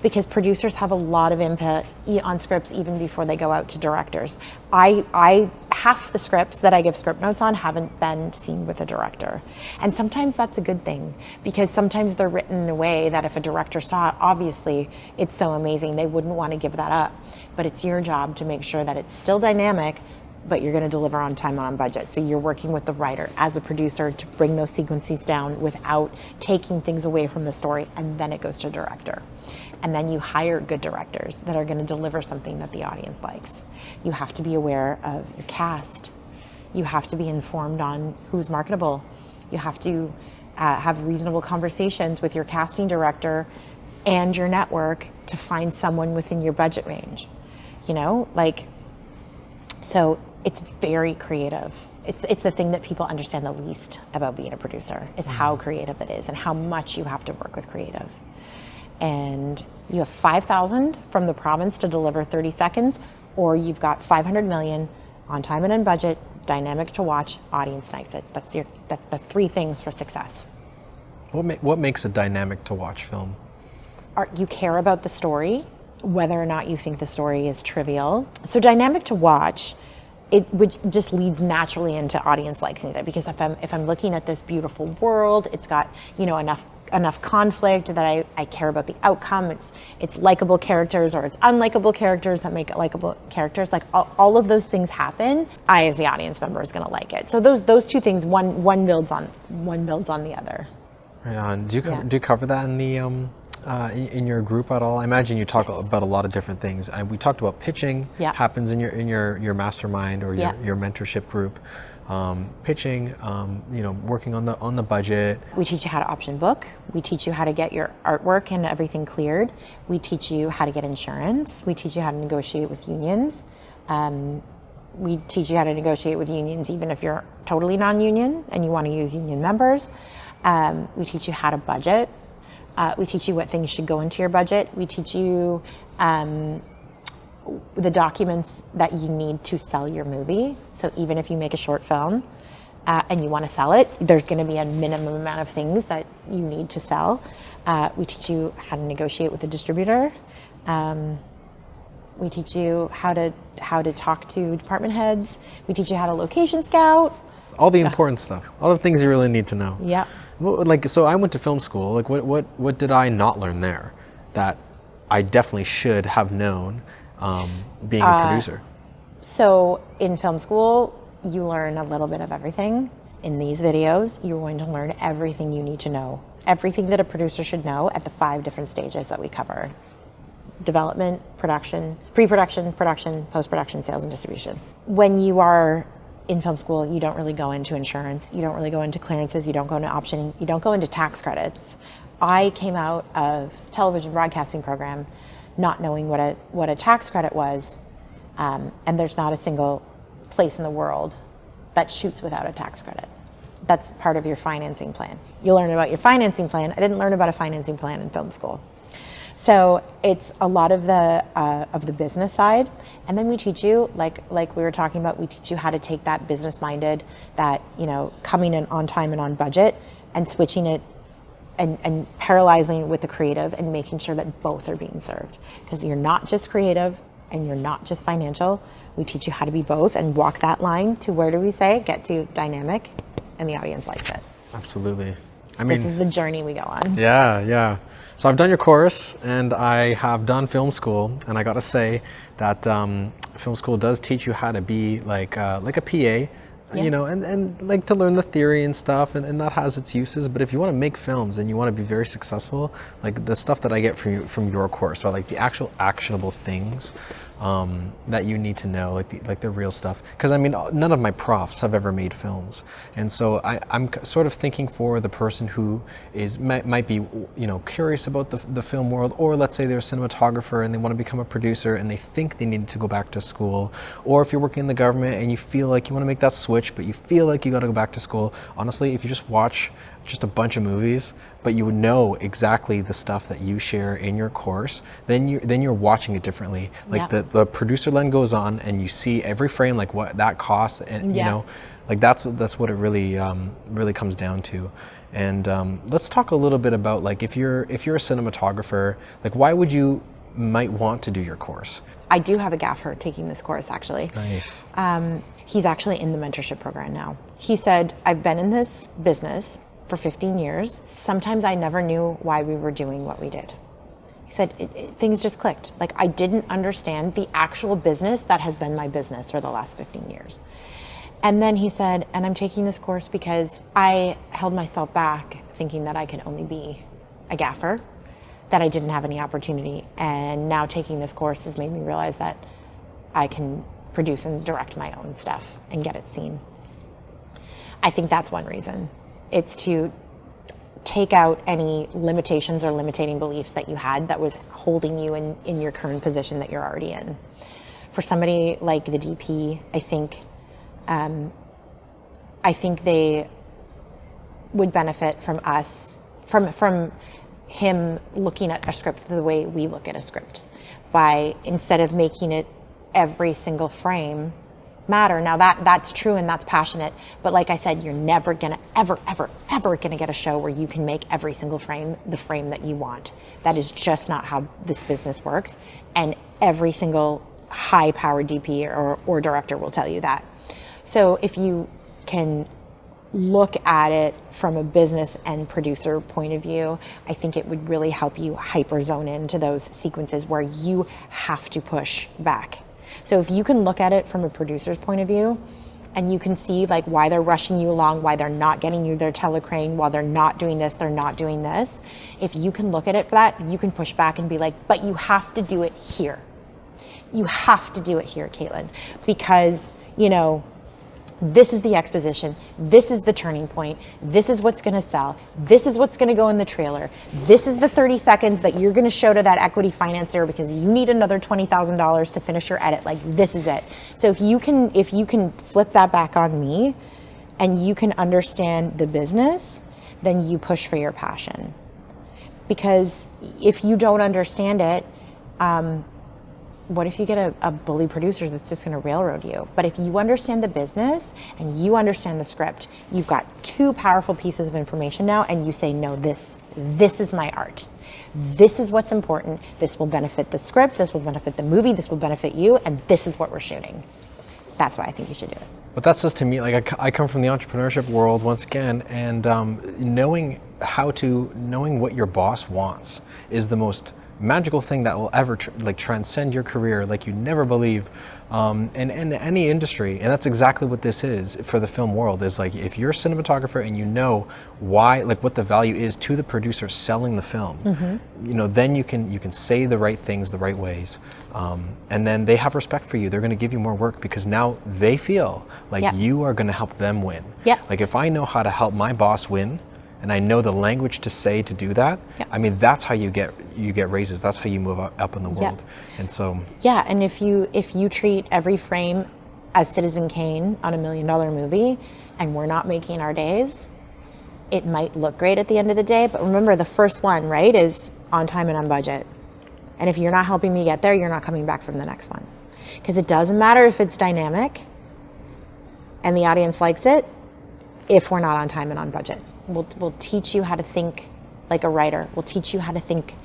Because producers have a lot of input on scripts even before they go out to directors. I half the scripts that I give script notes on haven't been seen with a director. And sometimes that's a good thing because sometimes they're written in a way that if a director saw it, obviously it's so amazing, they wouldn't want to give that up. But it's your job to make sure that it's still dynamic, but you're going to deliver on time and on budget. So you're working with the writer as a producer to bring those sequences down without taking things away from the story, and then it goes to director. And then you hire good directors that are going to deliver something that the audience likes. You have to be aware of your cast. You have to be informed on who's marketable. You have to have reasonable conversations with your casting director and your network to find someone within your budget range. you know, like, so it's very creative. It's the thing that people understand the least about being a producer is how creative it is and how much you have to work with creative. And you have 5,000 from the province to deliver 30 seconds, or you've got 500 million on time and on budget, dynamic to watch, audience nights. That's the three things for success. What makes a dynamic to watch film? You care about the story, whether or not you think the story is trivial. So dynamic to watch, it would just leads naturally into audience liking it, because if I'm looking at this beautiful world, it's got, you know, enough conflict that I care about the outcome. It's likable characters or it's unlikable characters that make it likable characters. Like all of those things happen. I, as the audience member, is going to like it. So those two things, one builds on the other. Right on. Do you cover that in the in your group at all? I imagine you talk about a lot of different things. We talked about pitching. Happens in your mastermind or your mentorship group. Pitching, you know, working on the budget. We teach you how to option book. We teach you how to get your artwork and everything cleared. We teach you how to get insurance. We teach you how to negotiate with unions. We teach you how to negotiate with unions even if you're totally non-union and you want to use union members. We teach you how to budget. We teach you what things should go into your budget. We teach you the documents that you need to sell your movie. So even if you make a short film and you want to sell it, there's going to be a minimum amount of things that you need to sell. We teach you how to negotiate with a distributor. We teach you how to talk to department heads. We teach you how to location scout. All the important stuff. All the things you really need to know. Yeah. Like, so I went to film school. Like, what did I not learn there that I definitely should have known being a producer? So in film school, you learn a little bit of everything. In these videos, you're going to learn everything you need to know. Everything that a producer should know at the 5 different stages that we cover. Development, production, pre-production, production, post-production, sales, and distribution. When you are in film school, you don't really go into insurance, you don't really go into clearances, you don't go into optioning, you don't go into tax credits. I came out of television broadcasting program not knowing what a tax credit was, and there's not a single place in the world that shoots without a tax credit. That's part of your financing plan. You learn about your financing plan. I didn't learn about a financing plan in film school. So it's a lot of the business side, and then we teach you, like we were talking about, we teach you how to take that business-minded, that, you know, coming in on time and on budget, and switching it and paralyzing it with the creative and making sure that both are being served. Because you're not just creative and you're not just financial. We teach you how to be both and walk that line to, where do we say, get to dynamic, and the audience likes it. Absolutely. So this is the journey we go on. Yeah. So I've done your course and I have done film school, and I got to say that film school does teach you how to be like a PA, you know, and like to learn the theory and stuff, and that has its uses. But if you want to make films and you want to be very successful, like the stuff that I get from your course are like the actual actionable things that you need to know, like the real stuff. Because I mean, none of my profs have ever made films, and so I'm sort of thinking for the person who might be, you know, curious about the film world, or let's say they're a cinematographer and they want to become a producer and they think they need to go back to school, or if you're working in the government and you feel like you want to make that switch but you feel like you got to go back to school. Honestly, if you just watch just a bunch of movies, but you would know exactly the stuff that you share in your course, then you're watching it differently. Like the producer lens goes on and you see every frame, like what that costs, and you know, like that's what it really comes down to. And let's talk a little bit about, like, if you're a cinematographer, like why would you might want to do your course? I do have a gaffer taking this course, actually. Nice. He's actually in the mentorship program now. He said, I've been in this business for 15 years. Sometimes I never knew why we were doing what we did. He said, things just clicked. Like, I didn't understand the actual business that has been my business for the last 15 years. And then he said, and I'm taking this course because I held myself back thinking that I could only be a gaffer, that I didn't have any opportunity. And now taking this course has made me realize that I can produce and direct my own stuff and get it seen. I think that's one reason. It's to take out any limitations or limiting beliefs that you had that was holding you in your current position that you're already in. For somebody like the DP, I think they would benefit from us, from him looking at a script the way we look at a script, by instead of making it every single frame matter. Now that's true and that's passionate, but like I said, you're never gonna ever gonna get a show where you can make every single frame the frame that you want. That is just not how this business works, and every single high-powered DP or director will tell you that. So if you can look at it from a business and producer point of view, I think it would really help you hyper zone into those sequences where you have to push back. So if you can look at it from a producer's point of view, and you can see like why they're rushing you along, why they're not getting you their telecrane, while they're not doing this, they're not doing this. If you can look at it for that, you can push back and be like, but you have to do it here. You have to do it here, Caitlin, because, you know, this is the exposition, this is the turning point, this is what's gonna sell, this is what's gonna go in the trailer, this is the 30 seconds that you're gonna show to that equity financier because you need another $20,000 to finish your edit. Like, this is it. So if you can flip that back on me and you can understand the business, then you push for your passion. Because if you don't understand it, what if you get a bully producer that's just going to railroad you? But if you understand the business and you understand the script, you've got two powerful pieces of information now, and you say, no, this is my art. This is what's important. This will benefit the script. This will benefit the movie. This will benefit you. And this is what we're shooting. That's why I think you should do it. But that's just, to me, like I come from the entrepreneurship world once again, and knowing what your boss wants is the most magical thing that will ever transcend your career like you never believe, in any industry. And that's exactly what this is for the film world, is like, if you're a cinematographer and you know why, like what the value is to the producer selling the film, you know, then you can say the right things the right ways, and then they have respect for you. They're going to give you more work because now they feel like you are going to help them win. Like, if I know how to help my boss win, and I know the language to say to do that, I mean, that's how you get raises. That's how you move up in the world. And so and if you treat every frame as Citizen Kane on $1 million movie, and we're not making our days, it might look great at the end of the day, but remember, the first one, right, is on time and on budget. And if you're not helping me get there, you're not coming back from the next one. Because it doesn't matter if it's dynamic and the audience likes it if we're not on time and on budget. We'll teach you how to think like a writer. We'll teach you how to think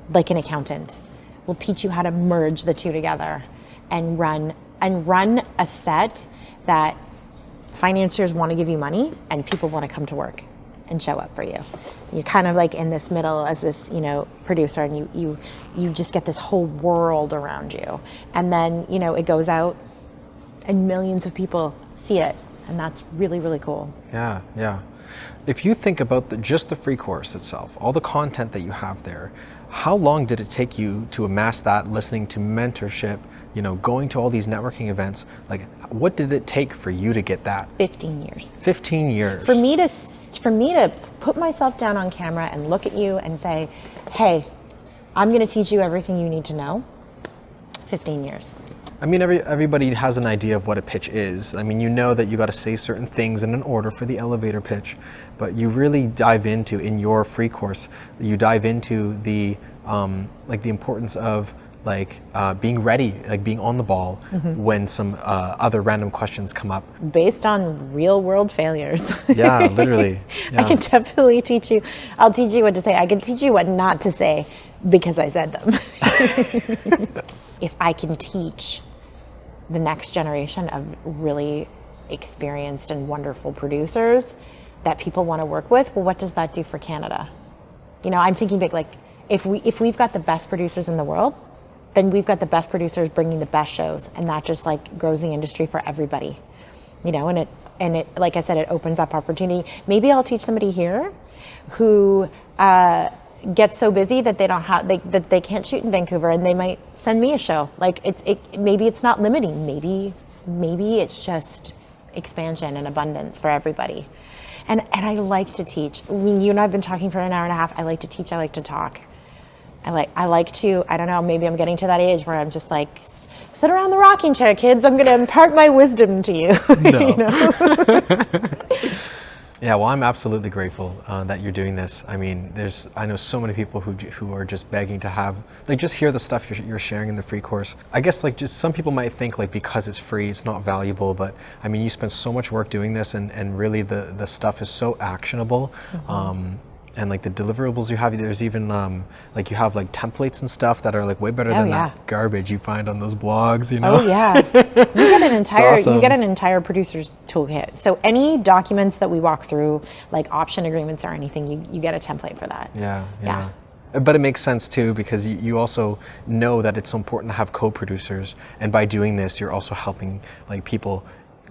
like an accountant. We'll teach you how to merge the two together and run a set that financiers want to give you money and people want to come to work and show up for you. You're kind of like in this middle as this, you know, producer, and you just get this whole world around you. And then, you know, it goes out and millions of people see it. And that's really, really cool. Yeah. If you think about just the free course itself, all the content that you have there, how long did it take you to amass that, listening to mentorship, you know, going to all these networking events? Like, what did it take for you to get that? 15 years. 15 years. For me to put myself down on camera and look at you and say, hey, I'm going to teach you everything you need to know. 15 years. I mean, everybody has an idea of what a pitch is. I mean, you know that you got to say certain things in an order for the elevator pitch, but you really dive into, in your free course, you dive into the like the importance of being ready, like being on the ball when some other random questions come up. Based on real world failures. Yeah, literally. Yeah. I can definitely teach you. I'll teach you what to say. I can teach you what not to say because I said them. If I can teach the next generation of really experienced and wonderful producers that people want to work with, well, what does that do for Canada? You know, I'm thinking big, like if we've got the best producers in the world, then we've got the best producers bringing the best shows, and that just like grows the industry for everybody. You know, and it like I said, it opens up opportunity. Maybe I'll teach somebody here who get so busy that that they can't shoot in Vancouver, and they might send me a show. Like maybe it's not limiting. Maybe it's just expansion and abundance for everybody. And I like to teach. I mean, you and I have been talking for an hour and a half. I like to teach. I like to talk. I like to, I don't know, maybe I'm getting to that age where I'm just like sit around the rocking chair, kids. I'm going to impart my wisdom to you. No. You know? Yeah, well, I'm absolutely grateful that you're doing this. I mean, I know so many people who are just begging to have, like, just hear the stuff you're sharing in the free course. I guess, like, just some people might think, like, because it's free, it's not valuable, but I mean, you spend so much work doing this, and really the stuff is so actionable. And like the deliverables you have, there's even like you have like templates and stuff that are like way better than that garbage you find on those blogs, you know? Oh yeah, you get an awesome. entire producer's toolkit. So any documents that we walk through, like option agreements or anything, you get a template for that. Yeah. But it makes sense too, because you also know that it's so important to have co-producers, and by doing this, you're also helping like people,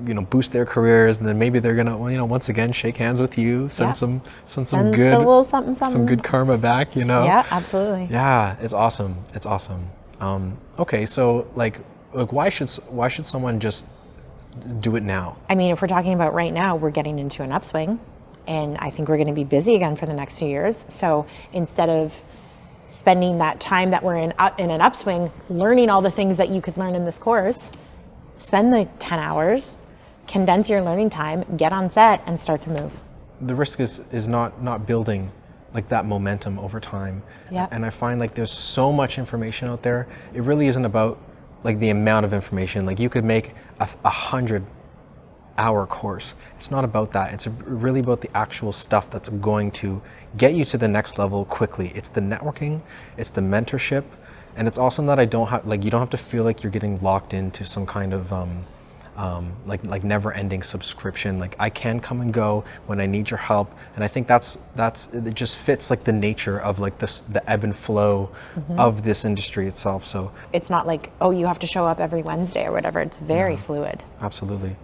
you know, boost their careers, and then maybe they're gonna, well, you know, once again shake hands with you, send some good, a little something. some good karma back, you know. Yeah, absolutely. Yeah, it's awesome. It's awesome. Okay, so like why should someone just do it now? I mean, if we're talking about right now, we're getting into an upswing, and I think we're going to be busy again for the next few years. So instead of spending that time that we're in an upswing learning all the things that you could learn in this course, spend the 10 hours, condense your learning time, get on set, and start to move. The risk is not building like that momentum over time. Yeah. And I find like there's so much information out there. It really isn't about like the amount of information. Like you could make a 100-hour course. It's not about that. It's really about the actual stuff that's going to get you to the next level quickly. It's the networking, it's the mentorship, and it's awesome that you don't have to feel like you're getting locked into some kind of like never-ending subscription. Like I can come and go when I need your help, and I think that's it just fits like the nature of like the ebb and flow of this industry itself. So it's not like, oh, you have to show up every Wednesday or whatever. It's very fluid. Absolutely.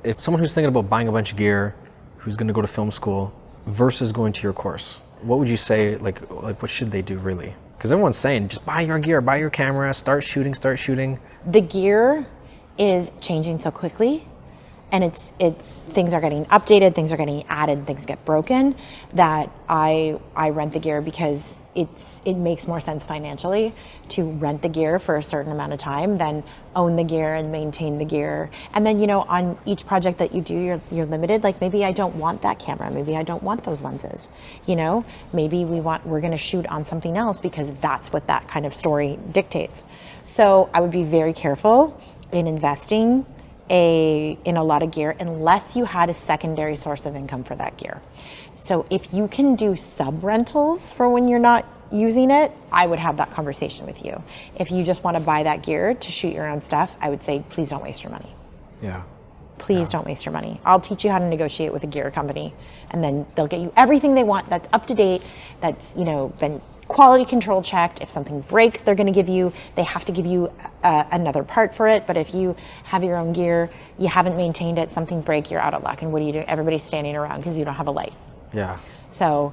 If someone who's thinking about buying a bunch of gear, who's going to go to film school versus going to your course, what would you say, like what should they do really? Because everyone's saying just buy your gear, buy your camera, start shooting. The gear is changing so quickly, and it's things are getting updated, things are getting added, things get broken, that I rent the gear because it makes more sense financially to rent the gear for a certain amount of time than own the gear and maintain the gear. And then, you know, on each project that you do, you're limited. Like maybe I don't want that camera, maybe I don't want those lenses, you know, maybe we're going to shoot on something else because that's what that kind of story dictates. So I would be very careful in investing in a lot of gear unless you had a secondary source of income for that gear. So if you can do sub rentals for when you're not using it, I would have that conversation with you. If you just want to buy that gear to shoot your own stuff, I would say please don't waste your money. Yeah. Please don't waste your money. I'll teach you how to negotiate with a gear company, and then they'll get you everything they want that's up to date, that's, you know, been quality control checked. If something breaks, they have to give you another part for it. But if you have your own gear, you haven't maintained it, something breaks, you're out of luck. And what do you do? Everybody's standing around because you don't have a light. Yeah. So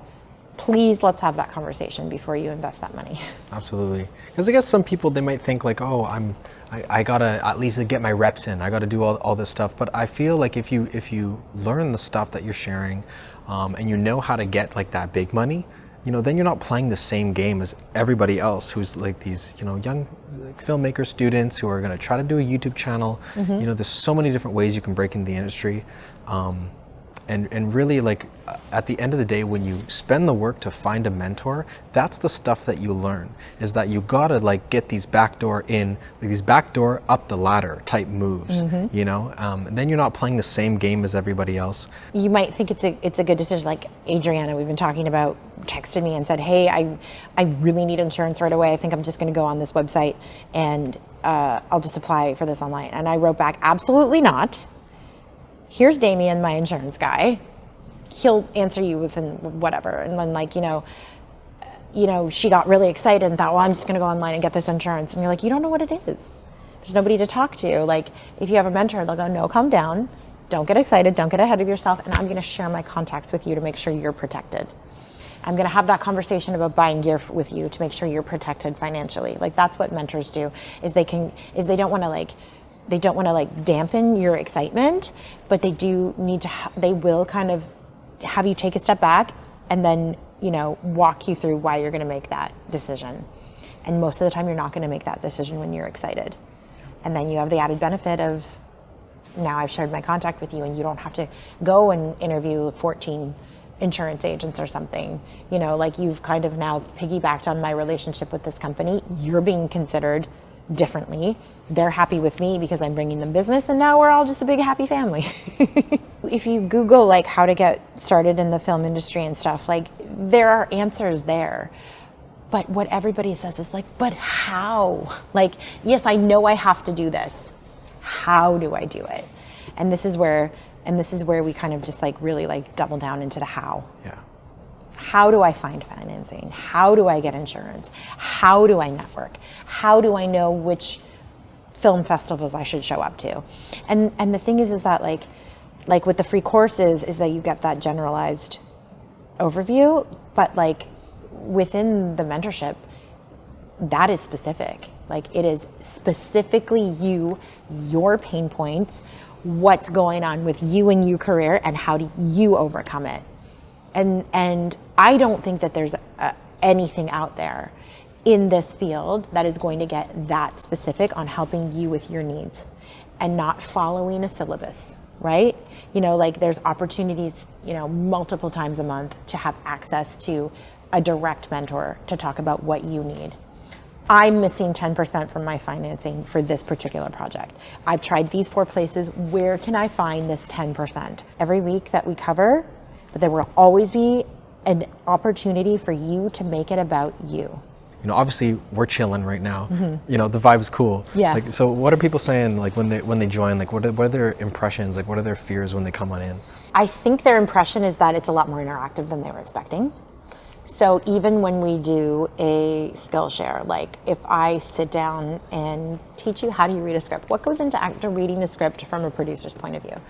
please, let's have that conversation before you invest that money. Absolutely. Because I guess some people, they might think like, oh, I gotta at least get my reps in. I gotta do all this stuff. But I feel like if you learn the stuff that you're sharing, and you know how to get like that big money, you know, then you're not playing the same game as everybody else who's like these, you know, young filmmaker students who are going to try to do a YouTube channel. You know, there's so many different ways you can break into the industry. And really, like, at the end of the day, when you spend the work to find a mentor, that's the stuff that you learn, is that you gotta like get these backdoor up the ladder type moves, you know, and then you're not playing the same game as everybody else. You might think it's a good decision. Like Adriana, we've been talking about, texted me and said, hey, I really need insurance right away. I think I'm just gonna go on this website and I'll just apply for this online. And I wrote back, absolutely not. Here's Damien, my insurance guy. He'll answer you within whatever. And then like, you know, she got really excited and thought, well, I'm just going to go online and get this insurance. And you're like, you don't know what it is. There's nobody to talk to. Like if you have a mentor, they'll go, no, calm down. Don't get excited. Don't get ahead of yourself. And I'm going to share my contacts with you to make sure you're protected. I'm going to have that conversation about buying gear with you to make sure you're protected financially. Like that's what mentors do, is they don't want to dampen your excitement, but they do need to, they will kind of have you take a step back and then, you know, walk you through why you're going to make that decision. And most of the time you're not going to make that decision when you're excited. And then you have the added benefit of, now I've shared my contact with you and you don't have to go and interview 14 insurance agents or something. You know, like you've kind of now piggybacked on my relationship with this company. You're being considered differently. They're happy with me because I'm bringing them business, and now we're all just a big happy family. If you Google like how to get started in the film industry and stuff, like there are answers there. But what everybody says is like, but how? Like, yes, I know I have to do this. How do I do it? And this is where we kind of just like really like double down into the how. Yeah. How do I find financing? How do I get insurance? How do I network? How do I know which film festivals I should show up to? And the thing is that like with the free courses is that you get that generalized overview, but like within the mentorship, that is specific. Like it is specifically you, your pain points, what's going on with you in your career, and how do you overcome it. And I don't think that there's anything out there in this field that is going to get that specific on helping you with your needs and not following a syllabus, right? You know, like there's opportunities, you know, multiple times a month to have access to a direct mentor to talk about what you need. I'm missing 10% from my financing for this particular project. I've tried these 4 places. Where can I find this 10%? Every week that we cover, but there will always be an opportunity for you to make it about you. You know, obviously we're chilling right now. Mm-hmm. You know, the vibe is cool. Yeah. Like, so what are people saying like when they join? Like what are their impressions? Like what are their fears when they come on in? I think their impression is that it's a lot more interactive than they were expecting. So even when we do a Skillshare, like if I sit down and teach you how do you read a script, what goes into actor reading the script from a producer's point of view,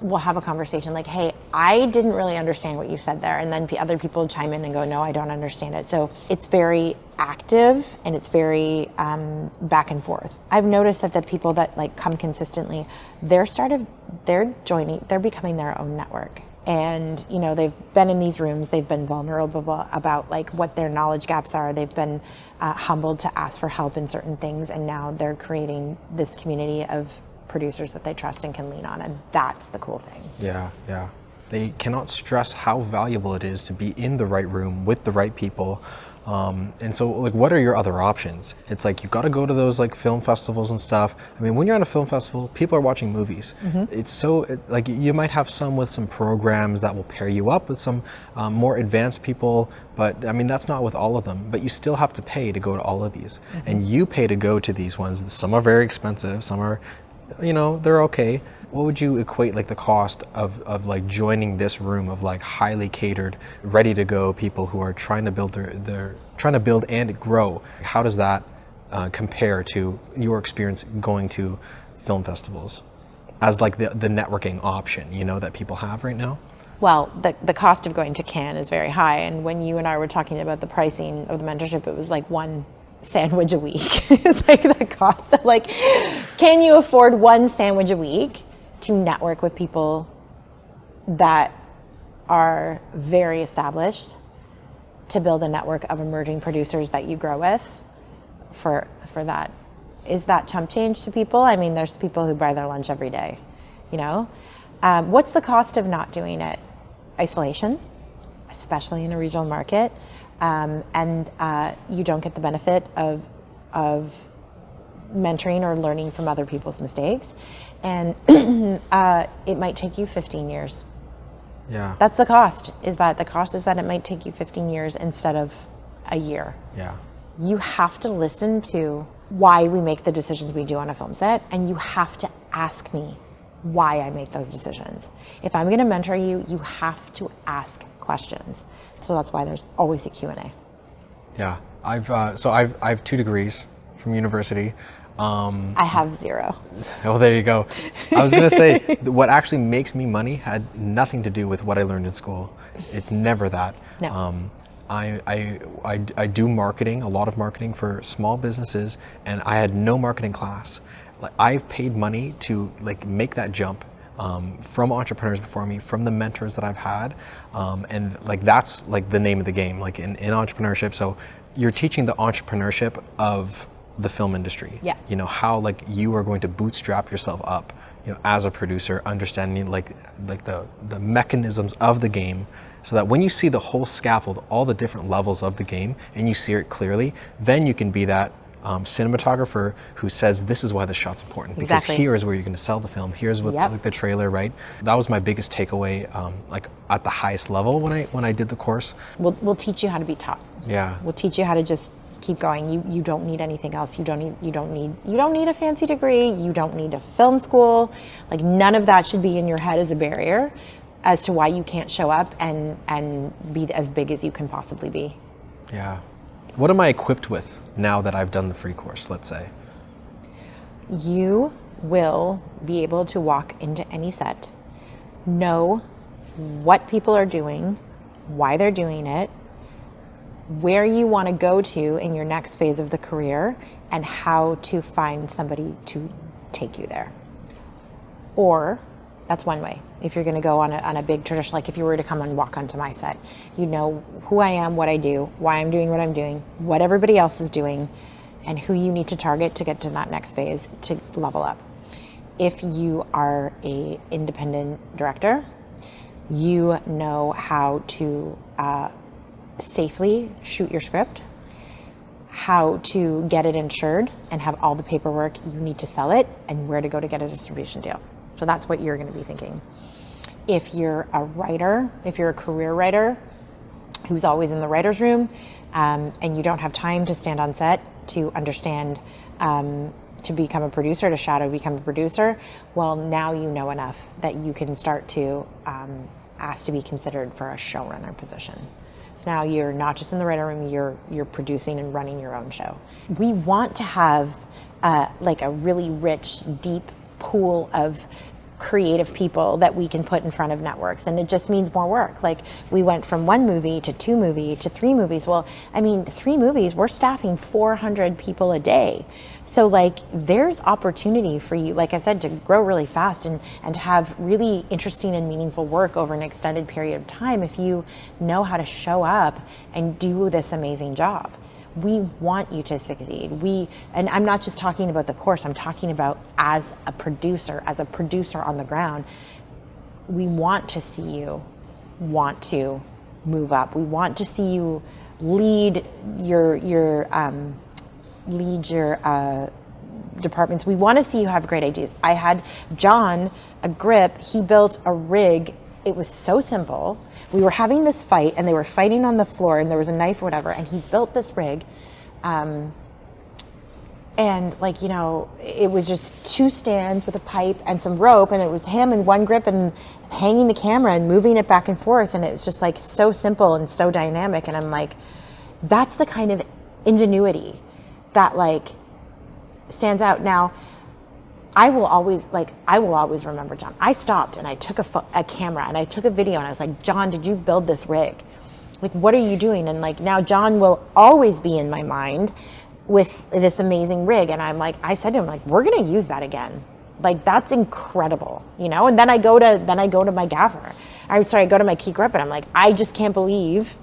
we'll have a conversation like, hey, I didn't really understand what you said there. And then other people chime in and go, no, I don't understand it. So it's very active and it's very back and forth. I've noticed that the people that like come consistently, they're becoming their own network. And, you know, they've been in these rooms, they've been vulnerable about like what their knowledge gaps are. They've been humbled to ask for help in certain things. And now they're creating this community of producers that they trust and can lean on. And that's the cool thing. Yeah, yeah. They cannot stress how valuable it is to be in the right room with the right people. And so like, what are your other options? It's like, you've got to go to those like film festivals and stuff. I mean, when you're at a film festival, people are watching movies. Mm-hmm. It's so like, you might have some with some programs that will pair you up with some more advanced people, but I mean, that's not with all of them, but you still have to pay to go to all of these. Mm-hmm. And you pay to go to these ones. Some are very expensive, some are, you know, they're okay. What would you equate like the cost of like joining this room of like highly catered, ready to go people who are trying to build trying to build and grow? How does that compare to your experience going to film festivals as like the networking option, you know, that people have right now? Well, the cost of going to Cannes is very high. And when you and I were talking about the pricing of the mentorship, it was like one sandwich a week. It's like the cost of like, can you afford one sandwich a week to network with people that are very established, to build a network of emerging producers that you grow with for that? Is that chump change to people? I mean, there's people who buy their lunch every day, you know? What's the cost of not doing it? Isolation, especially in a regional market. And you don't get the benefit of mentoring or learning from other people's mistakes. And it might take you 15 years. Yeah. That's the cost, is that it might take you 15 years instead of a year. Yeah. You have to listen to why we make the decisions we do on a film set, and you have to ask me why I make those decisions. If I'm going to mentor you, you have to ask questions. So that's why there's always a Q&A. Yeah. I've 2 degrees from university. I have 0. Oh, there you go. I was going to say, what actually makes me money had nothing to do with what I learned in school. It's never that. No. I do marketing, a lot of marketing for small businesses, and I had no marketing class. Like, I've paid money to like make that jump from entrepreneurs before me, from the mentors that I've had, and like that's like the name of the game, like in entrepreneurship. So you're teaching the entrepreneurship of the film industry. Yeah. You know, how like you are going to bootstrap yourself up, you know, as a producer, understanding like the mechanisms of the game, so that when you see the whole scaffold, all the different levels of the game, and you see it clearly, then you can be that cinematographer who says, this is why the shot's important, because Exactly. here is where you're going to sell the film. Here's what Yep. like the trailer, right? That was my biggest takeaway, like at the highest level when I did the course. We'll teach you how to be taught. Yeah. We'll teach you how to just keep going. You don't need anything else. You don't need a fancy degree. You don't need a film school. Like, none of that should be in your head as a barrier as to why you can't show up and be as big as you can possibly be. Yeah. What am I equipped with now that I've done the free course, let's say? You will be able to walk into any set, know what people are doing, why they're doing it, where you want to go to in your next phase of the career, and how to find somebody to take you there. Or that's one way. If you're going to go on a big traditional, like if you were to come and walk onto my set, you know who I am, what I do, why I'm doing what I'm doing, what everybody else is doing, and who you need to target to get to that next phase to level up. If you are an independent director, you know how to safely shoot your script, how to get it insured and have all the paperwork you need to sell it, and where to go to get a distribution deal. So that's what you're going to be thinking. If you're a writer, if you're a career writer who's always in the writer's room, and you don't have time to stand on set to understand, to become a producer, to shadow become a producer, well, now you know enough that you can start to ask to be considered for a showrunner position. So now you're not just in the writer room, you're producing and running your own show. We want to have like a really rich, deep pool of creative people that we can put in front of networks, and it just means more work. Like, we went from 1 movie to 2 movies to 3 movies. Well, I mean, 3 movies, we're staffing 400 people a day. So like, there's opportunity for you, like I said, to grow really fast and to have really interesting and meaningful work over an extended period of time if you know how to show up and do this amazing job. We want you to succeed. And I'm not just talking about the course, I'm talking about as a producer on the ground. We want to see you want to move up. We want to see you lead your departments. We want to see you have great ideas. I had John, a grip, he built a rig. It was so simple. We were having this fight and they were fighting on the floor and there was a knife or whatever, and he built this rig. And like, you know, it was just 2 stands with a pipe and some rope, and it was him and one grip and hanging the camera and moving it back and forth. And it was just like so simple and so dynamic. And I'm like, that's the kind of ingenuity that like stands out. Now, I will always remember John. I stopped and I took a camera and I took a video and I was like, John, did you build this rig? Like, what are you doing? And like, now John will always be in my mind with this amazing rig. And I'm like, I said to him, like, we're going to use that again. Like, that's incredible, you know? And then I go to my gaffer. I go to my key grip and I'm like, I just can't believe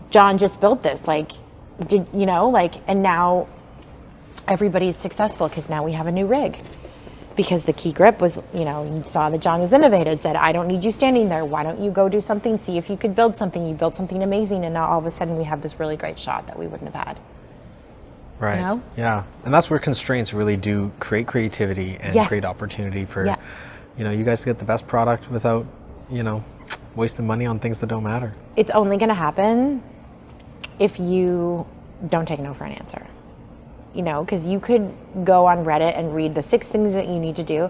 John just built this. Like, and now everybody's successful because now we have a new rig. Because the key grip was, you know, you saw that John was innovative, said, I don't need you standing there. Why don't you go do something, see if you could build something. You built something amazing, and now all of a sudden we have this really great shot that we wouldn't have had. Right. You know? Yeah. And that's where constraints really do create creativity and Yes. create opportunity for, you know, you guys to get the best product without, you know, wasting money on things that don't matter. It's only going to happen if you don't take no for an answer. You know, because you could go on Reddit and read the 6 things that you need to do,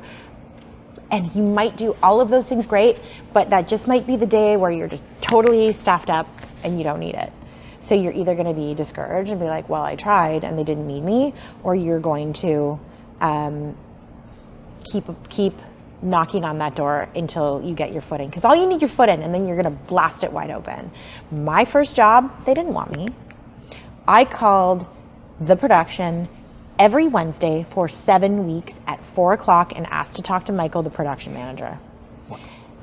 and you might do all of those things great, but that just might be the day where you're just totally staffed up and you don't need it. So you're either going to be discouraged and be like, well, I tried and they didn't need me, or you're going to keep knocking on that door until you get your footing. Because all you need your foot in, and then you're going to blast it wide open. My first job, they didn't want me. I called the production every Wednesday for 7 weeks at 4 o'clock and asked to talk to Michael, the production manager.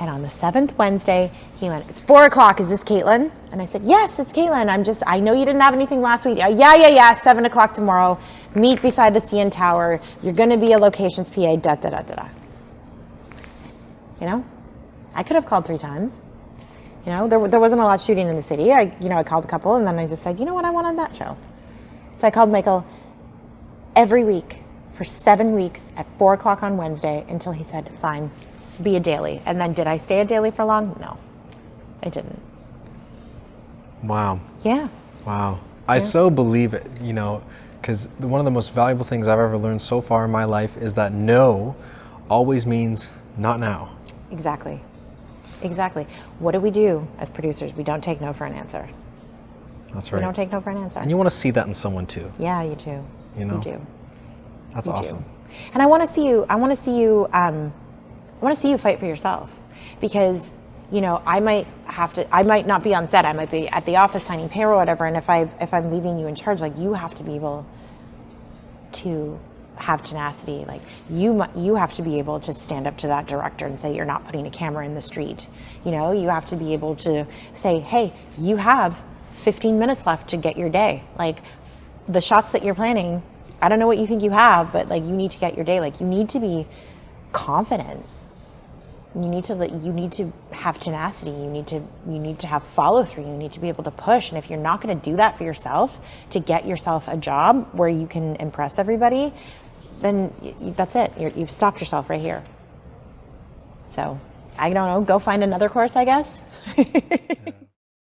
And on the 7th Wednesday, he went, it's 4:00. Is this Caitlin? And I said, yes, it's Caitlin. I know you didn't have anything last week. Yeah. 7:00 tomorrow. Meet beside the CN Tower. You're going to be a locations PA, You know, I could have called 3 times. You know, there wasn't a lot shooting in the city. I called a couple, and then I just said, you know what, I want on that show. So I called Michael every week for 7 weeks at 4:00 on Wednesday until he said, fine, be a daily. And then did I stay a daily for long? No, I didn't. Wow. Yeah. Wow. I so believe it, you know, because one of the most valuable things I've ever learned so far in my life is that no always means not now. Exactly. What do we do as producers? We don't take no for an answer. That's right. We don't take no for an answer. And you want to see that in someone too. Yeah, you do. You know? You do. That's You awesome. do. And I want to see you fight for yourself, because, you know, I might not be on set. I might be at the office signing payroll or whatever. And if I'm leaving you in charge, like, you have to be able to have tenacity. Like, you have to be able to stand up to that director and say, you're not putting a camera in the street. You know, you have to be able to say, hey, you have 15 minutes left to get your day. Like, the shots that you're planning, I don't know what you think you have, but like, you need to get your day. Like, you need to be confident. You need to have tenacity. You need to have follow through. You need to be able to push. And if you're not going to do that for yourself to get yourself a job where you can impress everybody, then that's it. You've stopped yourself right here. So, I don't know, go find another course, I guess.